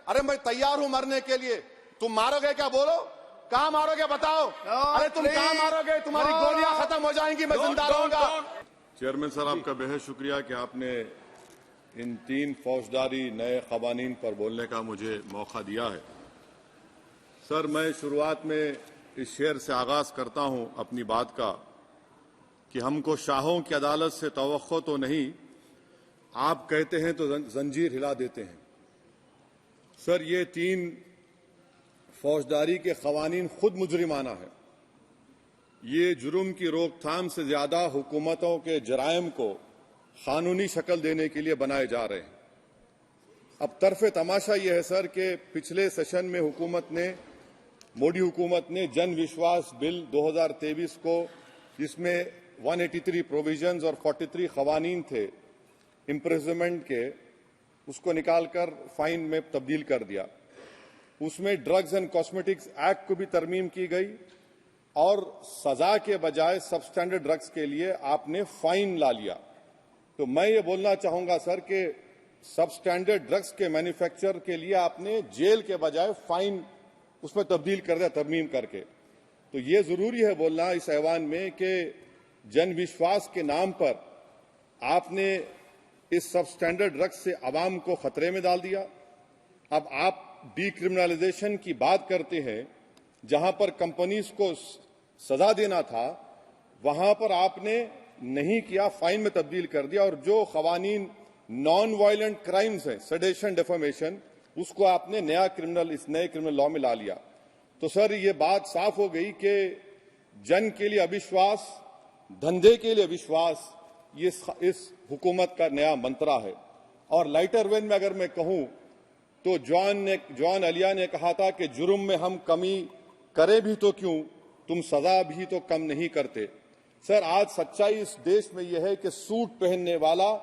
अरे मैं तैयार हूं मरने के लिए। तुम मारोगे क्या? बोलो, कहां मारोगे बताओ। अरे तुम कहां मारोगे? तुम्हारी गोलियां खत्म हो जाएंगी, मैं जिंदा रहूंगा। चेयरमैन साहब, आपका बेहद शुक्रिया कि आपने इन 3 फौजदारी नए कवानीन पर बोलने का मुझे मौका दिया है। सर, मैं शुरुआत में इस शेर से आगाज करता हूं अपनी बात का कि हमको शाहों की अदालत से तवक्को तो नहीं, आप कहते हैं तो जंजीर हिला देते हैं। सर, ये 3 फौजदारी के कवानीन खुद मुजरिमाना है। ये जुर्म की रोकथाम से ज्यादा हुकूमतों के जराइम को कानूनी शक्ल देने के लिए बनाए जा रहे हैं। अब तरफे तमाशा यह है सर कि पिछले सेशन में मोदी हुकूमत ने जन विश्वास बिल 2023 को, जिसमें 183 प्रोविजंस और 43 कवानीन थे इम्प्रिजनमेंट के, उसको निकालकर फाइन में तब्दील कर दिया। उसमें ड्रग्स एंड कॉस्मेटिक्स एक्ट को भी तरमीम की गई और सजा के बजाय सबस्टैंडर्ड ड्रग्स के लिए आपने फाइन ला लिया। तो मैं ये बोलना चाहूंगा सर कि सबस्टैंडर्ड ड्रग्स के मैन्युफैक्चर के लिए आपने जेल के बजाय फाइन उसमें तब्दील कर दिया तरमीम करके। तो ये जरूरी है बोलना इस ऐवान में कि जन विश्वास के नाम पर आपने इस सबस्टैंडर्ड ड्रग्स से आवाम को खतरे में डाल दिया। अब आप डीक्रिमिनलाइजेशन की बात करते हैं, जहां पर कंपनीज को सजा देना था वहां पर आपने नहीं किया, फाइन में तब्दील कर दिया। और जो कवानीन नॉन वायलेंट क्राइम्स हैं, सेडेशन, डेफेमेशन, उसको आपने इस नए क्रिमिनल लॉ में ला लिया। तो सर, ये बात साफ हो गई कि जन के लिए अविश्वास, धंधे के लिए विश्वास, ये इस हुकूमत का नया मंत्रा है। और लाइटर वेन में अगर मैं कहूं तो जॉन अलिया ने कहा था कि जुर्म में हम कमी करें भी तो क्यों, तुम सजा भी तो कम नहीं करते। सर, आज सच्चाई इस देश में यह है कि सूट पहनने वाला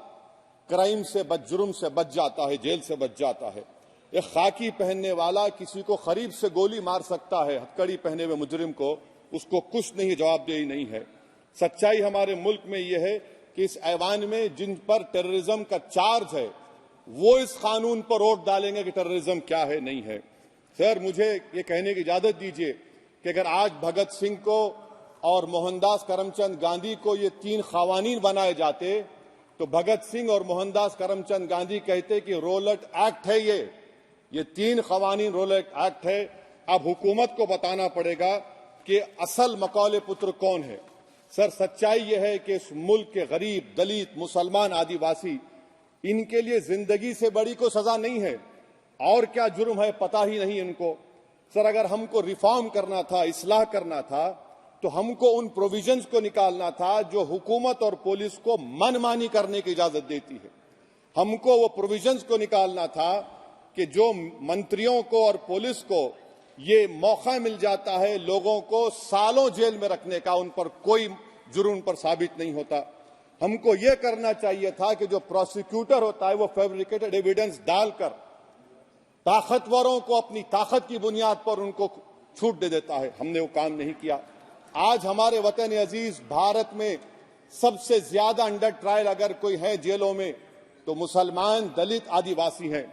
क्राइम से जुर्म से बच जाता है, जेल से बच जाता है। एक खाकी पहनने वाला किसी को करीब से गोली मार सकता है, हथकड़ी पहने हुए मुजरिम को, उसको कुछ नहीं, जवाबदेही नहीं है। सच्चाई हमारे मुल्क में यह है कि इस ऐवान में जिन पर टेररिज्म का चार्ज है वो इस कानून पर वोट डालेंगे कि टेररिज्म क्या है, नहीं है। सर, मुझे ये कहने की इजाजत दीजिए कि अगर आज भगत सिंह को और मोहनदास करमचंद गांधी को ये 3 कवानीन बनाए जाते तो भगत सिंह और मोहनदास करमचंद गांधी कहते कि रोलट एक्ट है, ये 3 कवानीन रोलट एक्ट है। अब हुकूमत को बताना पड़ेगा कि असल मकौले पुत्र कौन है। सर, सच्चाई यह है कि इस मुल्क के गरीब, दलित, मुसलमान, आदिवासी, इनके लिए जिंदगी से बड़ी कोई सजा नहीं है। और क्या जुर्म है पता ही नहीं इनको। सर, अगर हमको रिफॉर्म करना था, इस्लाह करना था, तो हमको उन प्रोविजंस को निकालना था जो हुकूमत और पुलिस को मनमानी करने की इजाजत देती है। हमको वो प्रोविजंस को निकालना था कि जो मंत्रियों को और पुलिस को ये मौका मिल जाता है लोगों को सालों जेल में रखने का, उन पर कोई जुर्म पर साबित नहीं होता। हमको ये करना चाहिए था कि जो प्रोसिक्यूटर होता है वो फैब्रिकेटेड एविडेंस डालकर ताकतवरों को अपनी ताकत की बुनियाद पर उनको छूट दे देता है। हमने वो काम नहीं किया। आज हमारे वतन अजीज भारत में सबसे ज्यादा अंडर ट्रायल अगर कोई है जेलों में तो मुसलमान, दलित, आदिवासी हैं।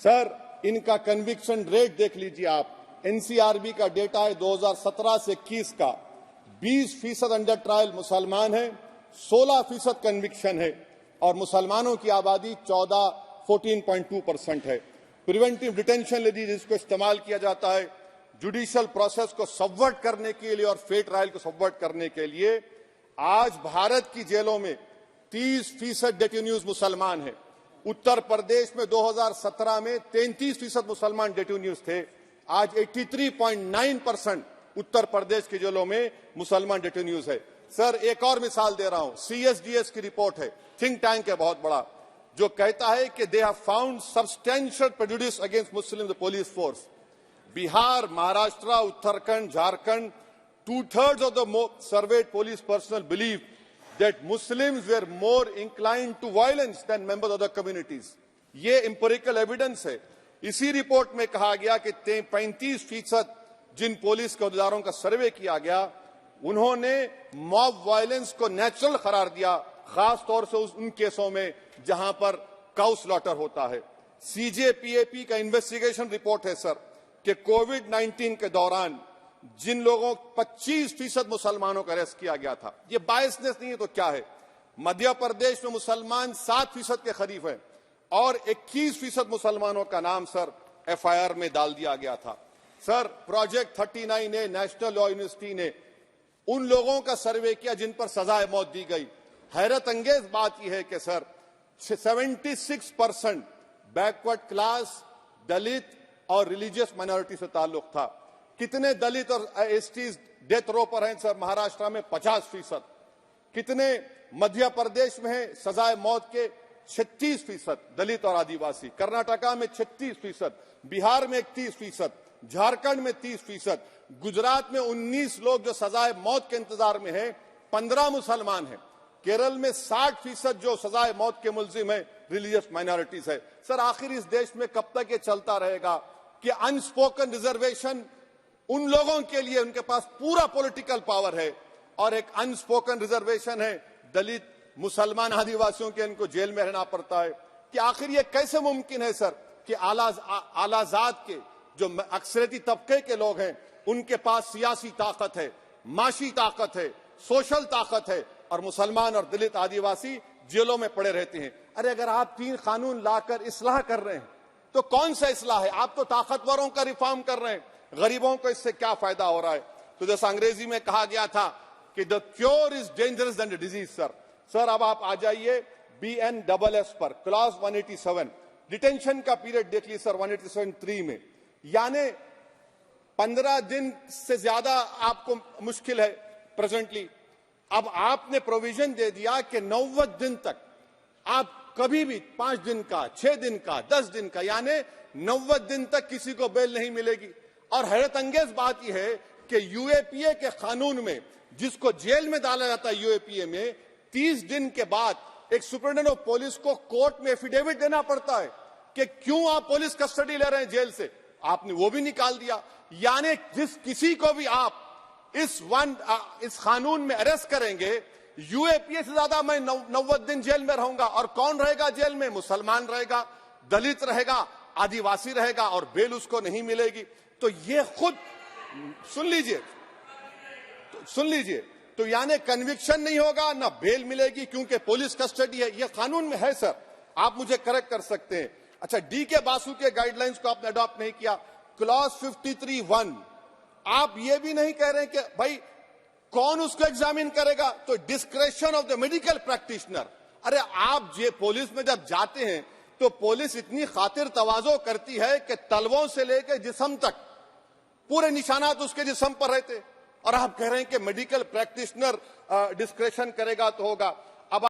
सर, इनका कन्विक्शन रेट देख लीजिए आप। एनसीआरबी का डेटा है 2017 से 21 का, 20% अंडर ट्रायल मुसलमान है, 16% कन्विक्शन है और मुसलमानों की आबादी 14.2% है। प्रिवेंटिव डिटेंशन यदि जिसको इस्तेमाल किया जाता है जुडिशियल प्रोसेस को सबवर्ट करने के लिए और फेयर ट्रायल को सबवर्ट करने के लिए, आज भारत की जेलों में 30% डेटेन्यूज मुसलमान हैं। उत्तर प्रदेश में 2017 में 33% मुसलमान डेटेन्यूज थे। आज 83.9% उत्तर प्रदेश की जेलों में मुसलमान डेटेन्यूज है। सर, एक और मिसाल दे रहा हूं, CSDS की रिपोर्ट है, थिंक टैंक है बहुत बड़ा, जो कहता है कि they have found substantial prejudice against Muslim police force. Bihar, Maharashtra, Uttarakhand, Jharkhand, 2/3 of the surveyed police personnel believe that Muslims were more inclined to violence than members of the communities. ये empirical evidence है। इसी रिपोर्ट में कहा गया कि 35% जिन पुलिस के अहदेदारों का सर्वे किया गया उन्होंने मॉब वायलेंस को नेचुरल करार दिया, खास तौर से उन केसों में जहां पर काउ स्लॉटर होता है। सीजेपीएपी का इन्वेस्टिगेशन रिपोर्ट है सर कि कोविड-19 के दौरान जिन लोगों 25% मुसलमानों का अरेस्ट किया गया था, ये बायसनेस नहीं है तो क्या है? मध्य प्रदेश में मुसलमान 7% के करीब है और 21% मुसलमानों का नाम सर एफआईआर में डाल दिया गया था। सर प्रोजेक्ट 39 ने नेशनल लॉ यूनिवर्सिटी ने उन लोगों का सर्वे किया जिन पर सजाए मौत दी गई। हैरत अंगेज बात यह है कि सर 76% बैकवर्ड क्लास, दलित और रिलीजियस माइनॉरिटी से ताल्लुक था। कितने दलित और एसटीज डेथ रो पर हैं सर? महाराष्ट्र में 50%। कितने मध्य प्रदेश में है सजाए मौत के? 36% दलित और आदिवासी। कर्नाटका में 36%, बिहार में 31%, झारखंड में 30%, गुजरात में 19 लोग जो सजाए मौत के इंतजार में हैं, 15 मुसलमान हैं। केरल में 60% जो सजाए मौत के मुलजिम है रिलीजियस माइनॉरिटीज है। सर आखिर इस देश में कब तक ये चलता रहेगा कि अनस्पोकन रिजर्वेशन उन लोगों के लिए उनके पास पूरा पॉलिटिकल पावर है और एक अनस्पोकन रिजर्वेशन है दलित, मुसलमान, आदिवासियों के, इनको जेल में रहना पड़ता है? कि आखिर ये कैसे मुमकिन है सर कि आलाजात के जो अक्सरियती तबके के लोग हैं उनके पास सियासी ताकत है, माशी ताकत है, सोशल ताकत है और मुसलमान और दलित आदिवासी जेलों में पड़े रहते हैं? अरे अगर आप 3 कानून लाकर इस्लाह कर रहे हैं तो कौन सा इस्लाह है? आप तो ताकतवरों का रिफॉर्म कर रहे हैं, गरीबों को इससे क्या फायदा हो रहा है? तो जैसा अंग्रेजी में कहा गया था कि the cure is dangerous than the disease. Sir अब आप आ जाइए BNSS पर, क्लॉज 187 डिटेंशन का पीरियड देख लीजिए सर 187(3) में, यानी 15 दिन से ज्यादा आपको मुश्किल है प्रेजेंटली। अब आपने प्रोविजन दे दिया कि 90 दिन तक आप कभी भी 5 दिन का, 6 दिन का, 10 दिन का, यानी 90 दिन तक किसी को बेल नहीं मिलेगी। और हैरत अंगेज बात यह है कि यूएपीए के कानून में जिसको जेल में डाला जाता है यूएपीए में, 30 दिन के बाद एक सुपरिटेंडेंट ऑफ पुलिस को कोर्ट में एफिडेविट देना पड़ता है कि क्यों आप पुलिस कस्टडी ले रहे हैं जेल से। आपने वो भी निकाल दिया। यानी जिस किसी को भी आप इस कानून में अरेस्ट करेंगे, यूएपीए से ज्यादा मैं 90 दिन जेल में रहूंगा। और कौन रहेगा जेल में? मुसलमान रहेगा, दलित रहेगा, आदिवासी रहेगा और बेल उसको नहीं मिलेगी। तो ये खुद सुन लीजिए, तो यानी कन्विक्शन नहीं होगा, ना बेल मिलेगी क्योंकि पुलिस कस्टडी है। ये कानून में है सर, आप मुझे करेक्ट कर सकते हैं। अच्छा, DK बासु के गाइडलाइंस को आपने अडॉप्ट नहीं किया। क्लॉज 53(1) आप ये भी नहीं कह रहे कि भाई कौन उसको एग्जामिन करेगा, तो discretion of the medical practitioner. अरे आप पुलिस में जब जाते हैं तो पुलिस इतनी खातिर तवाज़ो करती है कि तलवों से लेकर जिस्म तक पूरे निशानात उसके जिस्म पर रहते, और आप कह रहे हैं कि मेडिकल प्रैक्टिशनर डिस्क्रेशन करेगा तो होगा।